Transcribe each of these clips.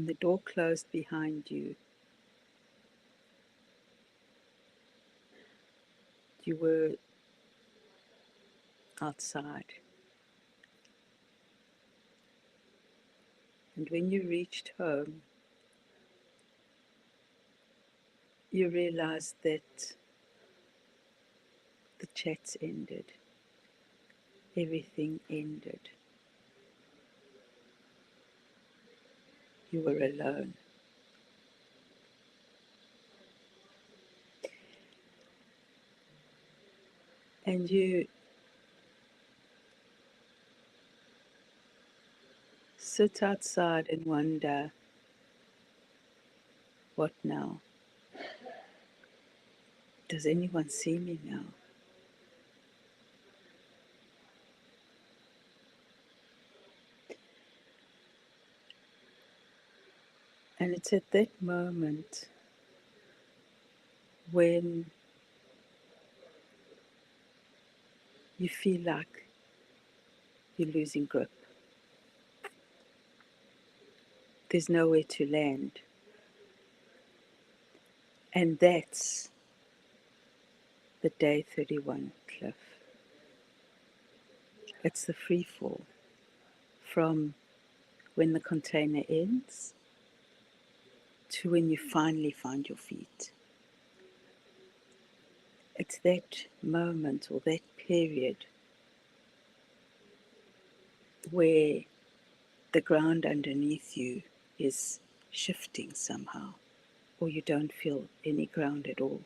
and the door closed behind you, you were outside. And when you reached home, you realized that the chats ended, everything ended. You were alone. And you sit outside and wonder, what now? Does anyone see me now? And it's at that moment when you feel like you're losing grip. There's nowhere to land. And that's the day 31 cliff. It's the free fall from when the container ends to when you finally find your feet. It's that moment or that period where the ground underneath you is shifting somehow, or you don't feel any ground at all.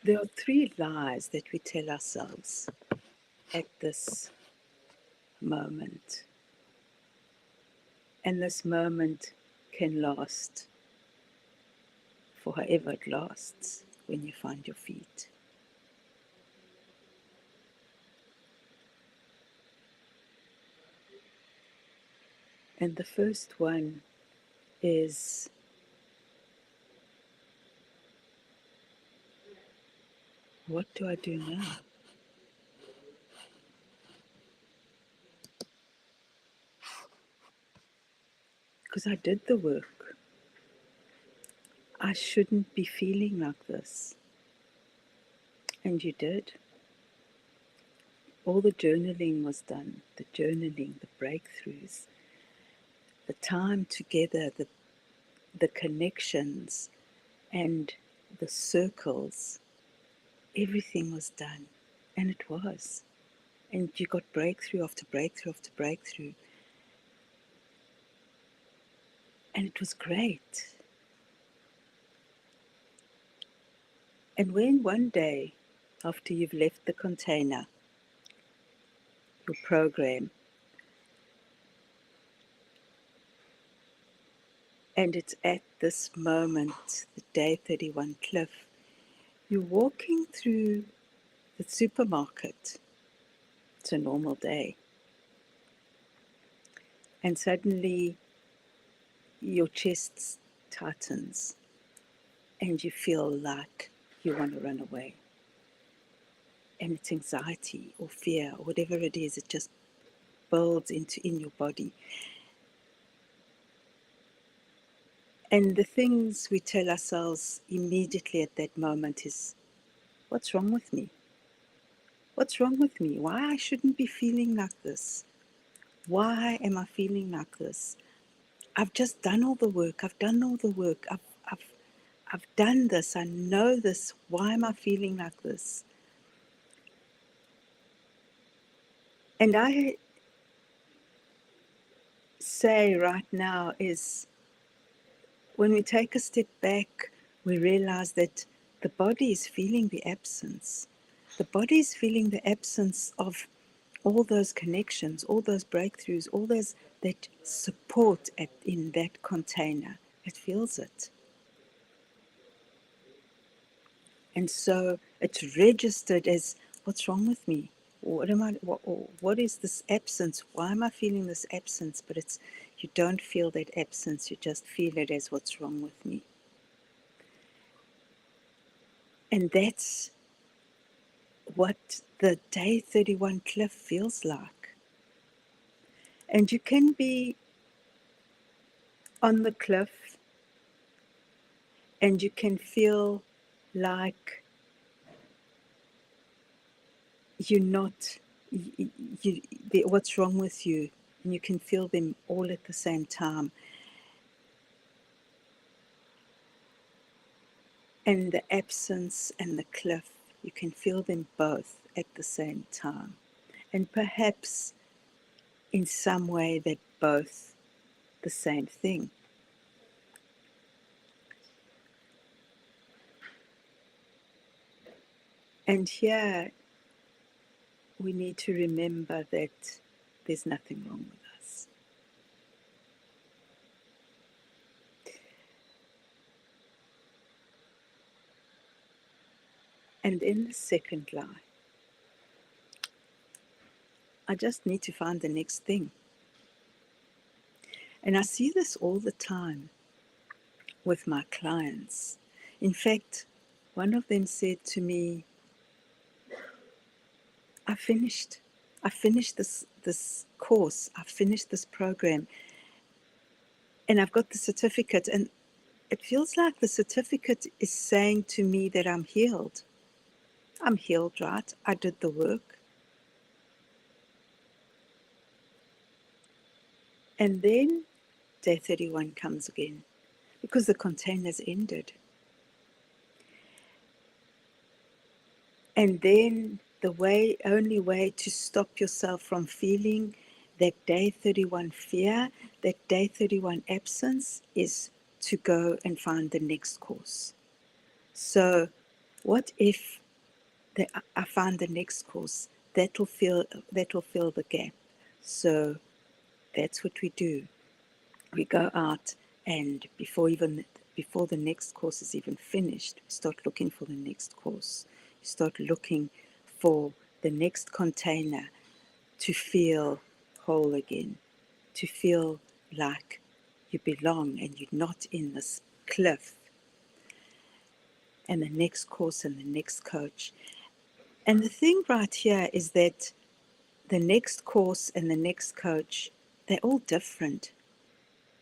There are three lies that we tell ourselves at this moment. And this moment can last for however it lasts when you find your feet. And the first one is, what do I do now? Because I did the work. I shouldn't be feeling like this. And you did. All the journaling was done, the journaling, the breakthroughs, the time together, the connections and the circles. Everything was done. And it was. And you got breakthrough after breakthrough after breakthrough. And it was great. And when one day, after you've left the container, your program, and it's at this moment, the day 31 cliff, you're walking through the supermarket. It's a normal day. And suddenly your chest tightens and you feel like you want to run away. And it's anxiety or fear or whatever it is, it just builds in your body. And the things we tell ourselves immediately at that moment is, what's wrong with me? What's wrong with me? Why I shouldn't be feeling like this? Why am I feeling like this? I've just done all the work. I've done all the work. I've done this. I know this. Why am I feeling like this? And I say right now is, when we take a step back, we realize that the body is feeling the absence. The body is feeling the absence of all those connections, all those breakthroughs, all those that support in that container. It feels it. And so it's registered as, what's wrong with me? What is this absence? Why am I feeling this absence? But it's, you don't feel that absence, you just feel it as, what's wrong with me? And that's what the day 31 cliff feels like. And you can be on the cliff and you can feel like you're not, what's wrong with you, and you can feel them all at the same time. And the absence and the cliff, you can feel them both at the same time. And perhaps in some way they're both the same thing. And here we need to remember that there's nothing wrong with us. And in the second lie, I just need to find the next thing. And I see this all the time with my clients. In fact, one of them said to me, I finished this course, I finished this program, and I've got the certificate, and it feels like the certificate is saying to me that I'm healed. I'm healed, right? I did the work. And then day 31 comes again because the container's ended. And then the only way to stop yourself from feeling that day 31 fear, that day 31 absence, is to go and find the next course. So what if I find the next course that'll fill the gap? So that's what we do. We go out, and before the next course is even finished, we start looking for the next course. We start looking for the next container to feel whole again, to feel like you belong and you're not in this cliff. And the next course and the next coach. And the thing right here is that the next course and the next coach, they're all different.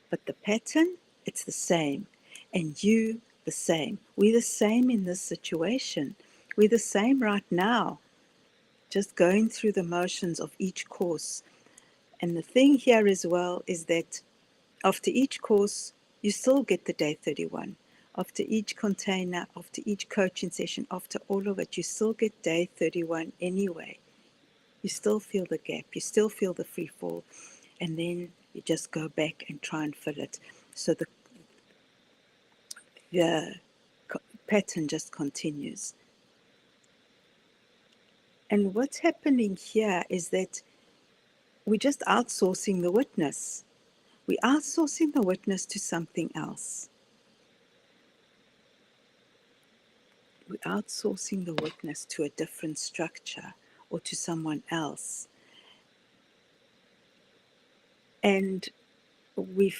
But the pattern, it's the same. And you, the same. We're the same in this situation. We're the same right now, just going through the motions of each course. And the thing here as well is that after each course, you still get the day 31. After each container, after each coaching session, after all of it, you still get day 31 anyway. You still feel the gap, you still feel the free fall, and then you just go back and try and fill it. So the pattern just continues. And what's happening here is that we're just outsourcing the witness. We're outsourcing the witness to something else. We're outsourcing the witness to a different structure or to someone else. And we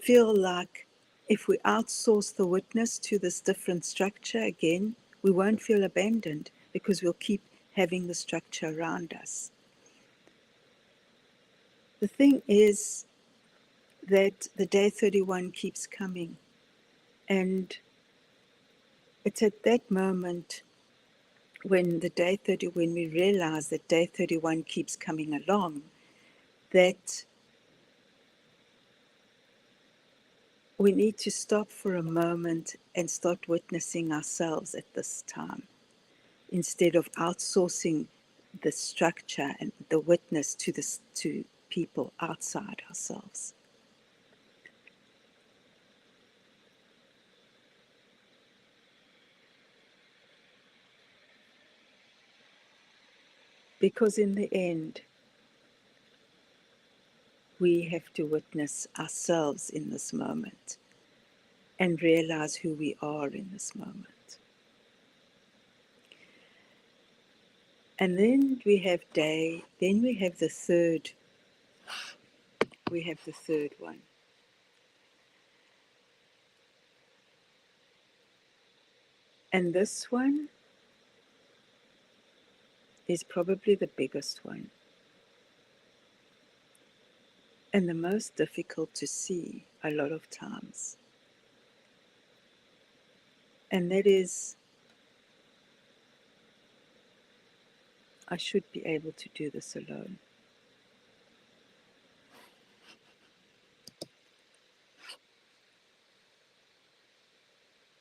feel like if we outsource the witness to this different structure again, we won't feel abandoned because we'll keep having the structure around us. The thing is that the day 31 keeps coming, and it's at that moment when when we realize that day 31 keeps coming along, that we need to stop for a moment and start witnessing ourselves at this time, instead of outsourcing the structure and the witness to people outside ourselves. Because in the end, we have to witness ourselves in this moment and realize who we are in this moment. And then we have then we have the third one. And this one is probably the biggest one and the most difficult to see a lot of times. And that is, I should be able to do this alone.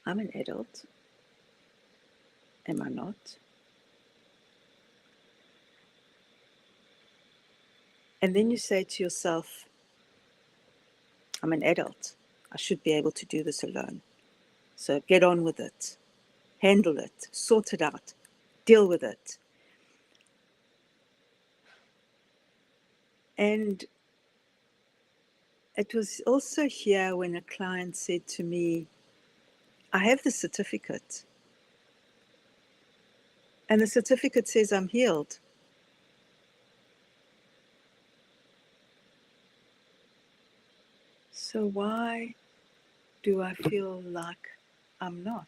I'm an adult, am I not? And then you say to yourself, I'm an adult. I should be able to do this alone. So get on with it, handle it, sort it out, deal with it. And it was also here when a client said to me, I have the certificate, and the certificate says I'm healed. So why do I feel like I'm not?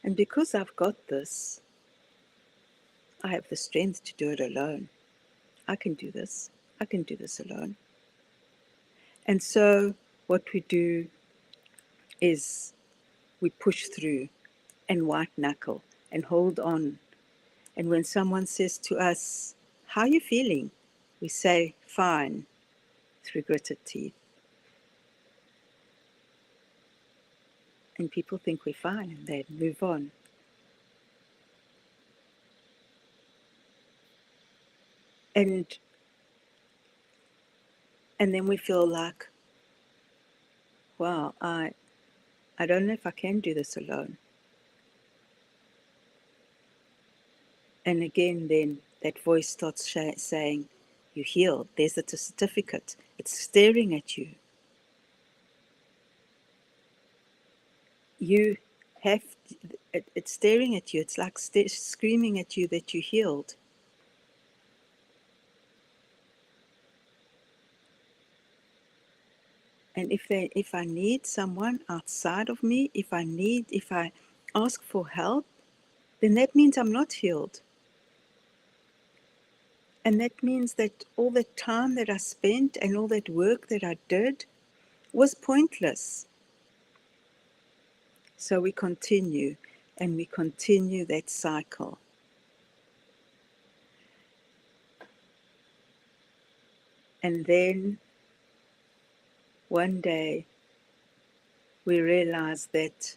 And because I've got this, I have the strength to do it alone. I can do this. I can do this alone. And so what we do is we push through and white knuckle and hold on. And when someone says to us, how are you feeling? We say, fine, through gritted teeth. And people think we're fine and they move on. And then we feel like, wow, I don't know if I can do this alone. And again, then that voice starts saying, you're healed. There's a certificate. It's staring at you. You have, it's staring at you. It's like screaming at you that you're healed. And if I need someone outside of me, if I ask for help, then that means I'm not healed. And that means that all the time that I spent and all that work that I did was pointless. So we continue and we continue that cycle. And then one day we realize that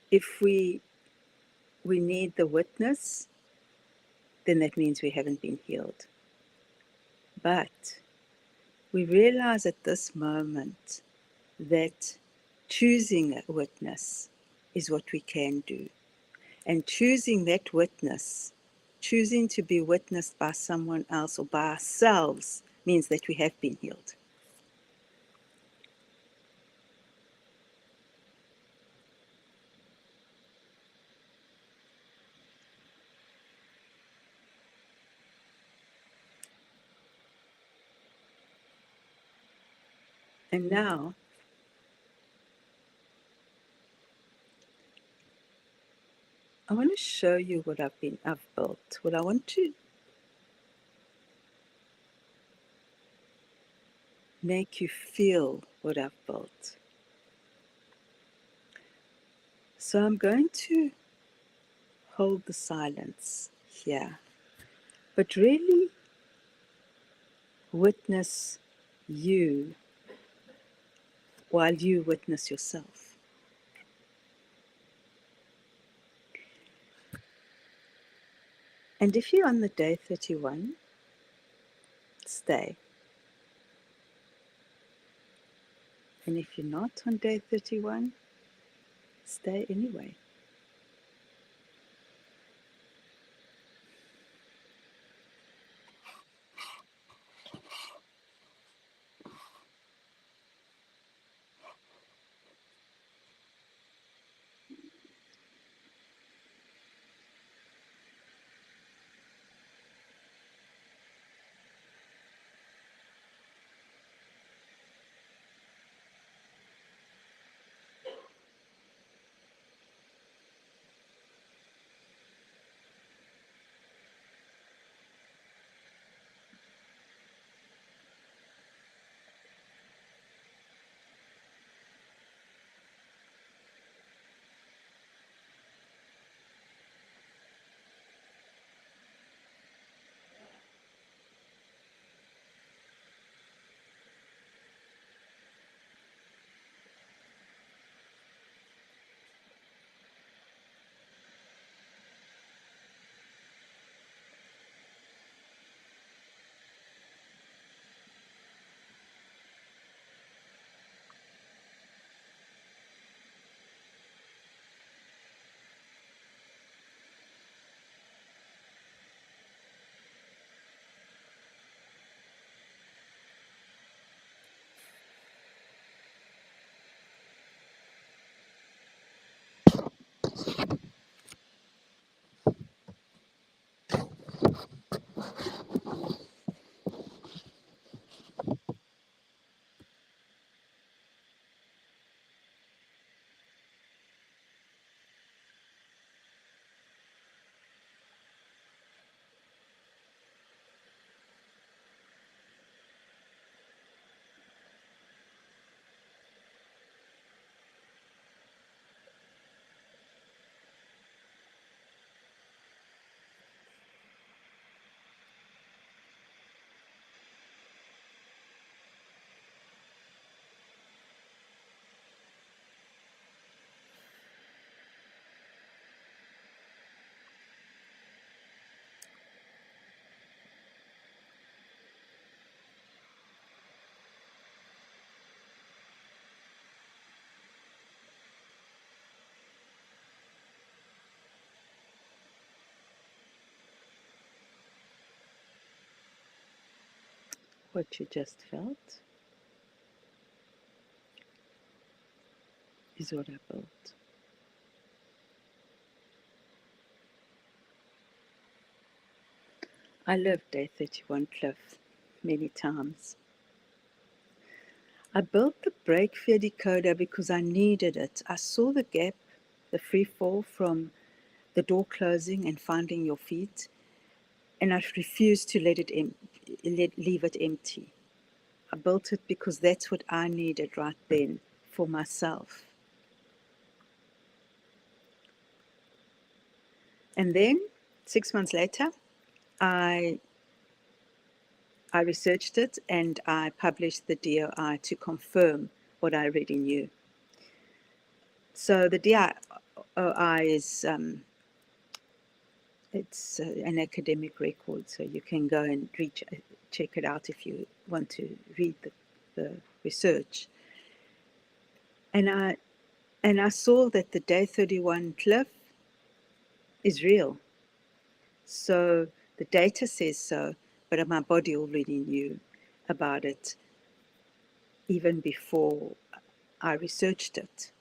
if we need the witness, then that means we haven't been healed. But we realize at this moment that choosing a witness is what we can do. And choosing that witness, choosing to be witnessed by someone else or by ourselves, means that we have been healed. And now, I want to show you what I've built. Well, I want to make you feel what I've built. So I'm going to hold the silence here, but really witness you while you witness yourself. And if you're on the day 31, stay. And if you're not on day 31, stay anyway. What you just felt is what I built. I lived Day 31 Cliff many times. I built the brake fear decoder because I needed it. I saw the gap, the free fall from the door closing and finding your feet, and I refused to leave it empty. I built it because that's what I needed right then for myself. And then 6 months later, I researched it and I published the DOI to confirm what I already knew. So the DOI is it's an academic record, so you can go and check it out if you want to read the research. And I saw that the Day 31 cliff is real. So the data says so, but my body already knew about it even before I researched it.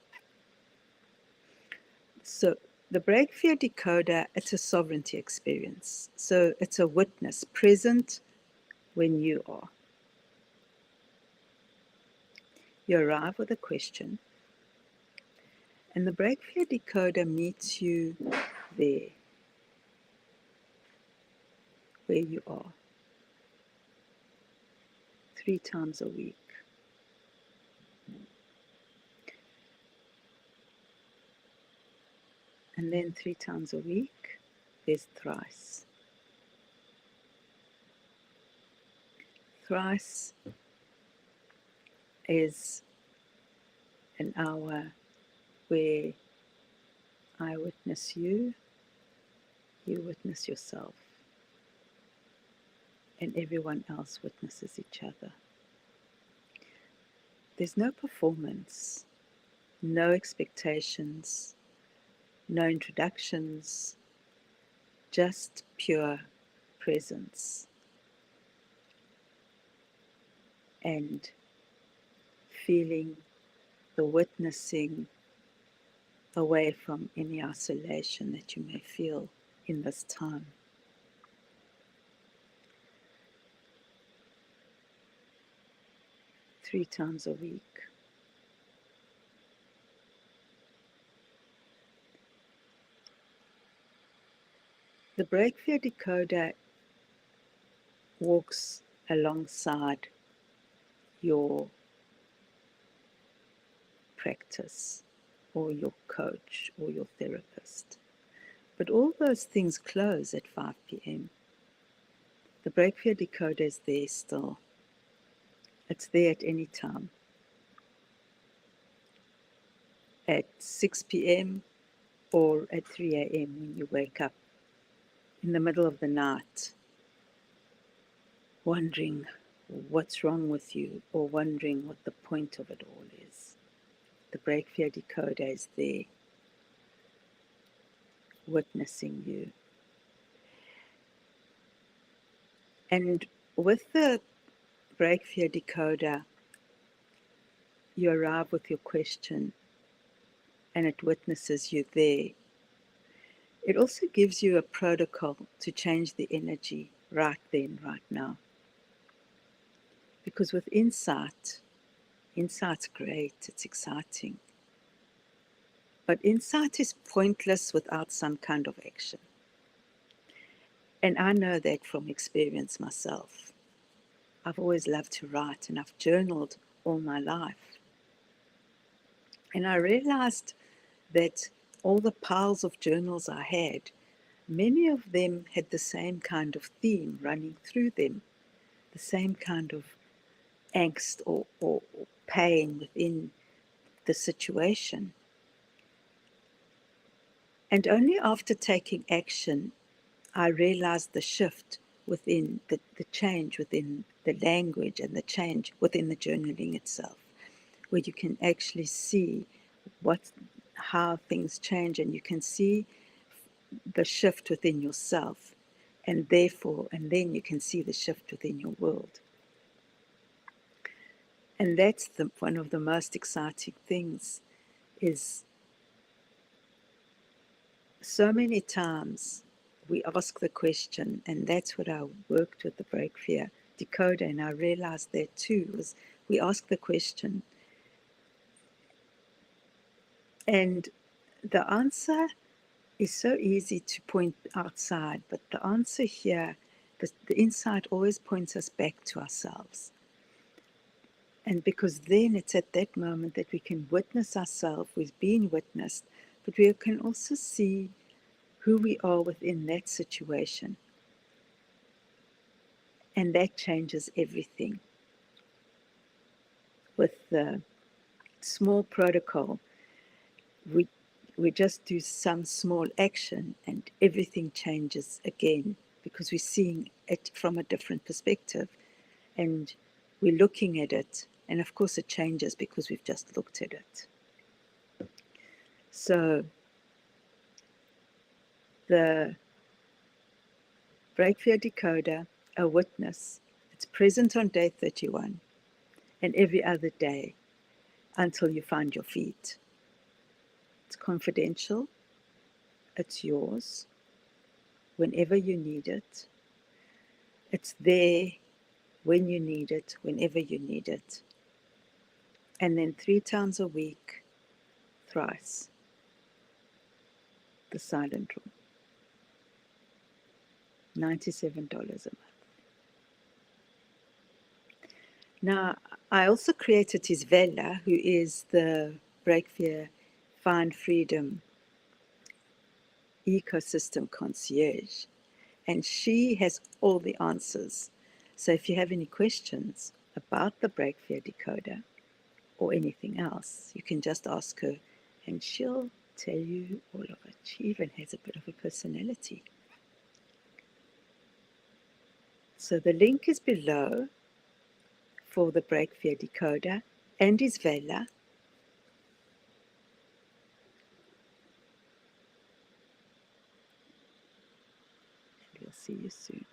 So the Break Fear Decoder, it's a sovereignty experience. So it's a witness present when you are. You arrive with a question, and the Break Fear Decoder meets you there, where you are, 3 times a week. And then 3 times a week, there's thrice. Thrice is an hour where I witness you, you witness yourself, and everyone else witnesses each other. There's no performance, no expectations, no introductions, just pure presence and feeling the witnessing away from any isolation that you may feel in this time. Three times a week. The Break Fear Decoder walks alongside your practice or your coach or your therapist. But all those things close at 5 p.m. The Break Fear Decoder is there still. It's there at any time. At 6 p.m. or at 3 a.m. when you wake up in the middle of the night, wondering what's wrong with you or wondering what the point of it all is. The Break Fear Decoder is there, witnessing you. And with the Break Fear Decoder, you arrive with your question and it witnesses you there It also gives you a protocol to change the energy right then, right now. Because with insight's great, it's exciting. But insight is pointless without some kind of action. And I know that from experience myself. I've always loved to write and I've journaled all my life. And I realized that all the piles of journals I had, many of them had the same kind of theme running through them, the same kind of angst or pain within the situation. And only after taking action, I realized the shift within the change within the language and the change within the journaling itself, where you can actually see how things change, and you can see the shift within yourself, and then you can see the shift within your world. And that's one of the most exciting things. Is so many times we ask the question, and that's what I worked with the Break Fear Decoder, and I realized that too, was we ask the question, and the answer is so easy to point outside, but the answer here, the insight always points us back to ourselves. And because then it's at that moment that we can witness ourselves, we've been witnessed, but we can also see who we are within that situation. And that changes everything. With the small protocol, we just do some small action and everything changes again, because we're seeing it from a different perspective and we're looking at it, and of course it changes because we've just looked at it. So the Break Fear Decoder, a witness, it's present on day 31 and every other day until you find your feet. It's confidential, it's yours, whenever you need it. It's there when you need it, whenever you need it. And then 3 times a week, thrice, the silent room. $97 a month. Now, I also created Isvella, who is the Break Fear, Find Freedom ecosystem concierge. And she has all the answers. So if you have any questions about the Break Fear Decoder or anything else, you can just ask her and she'll tell you all of it. She even has a bit of a personality. So the link is below for the Break Fear Decoder and Isvella. And we'll see you soon.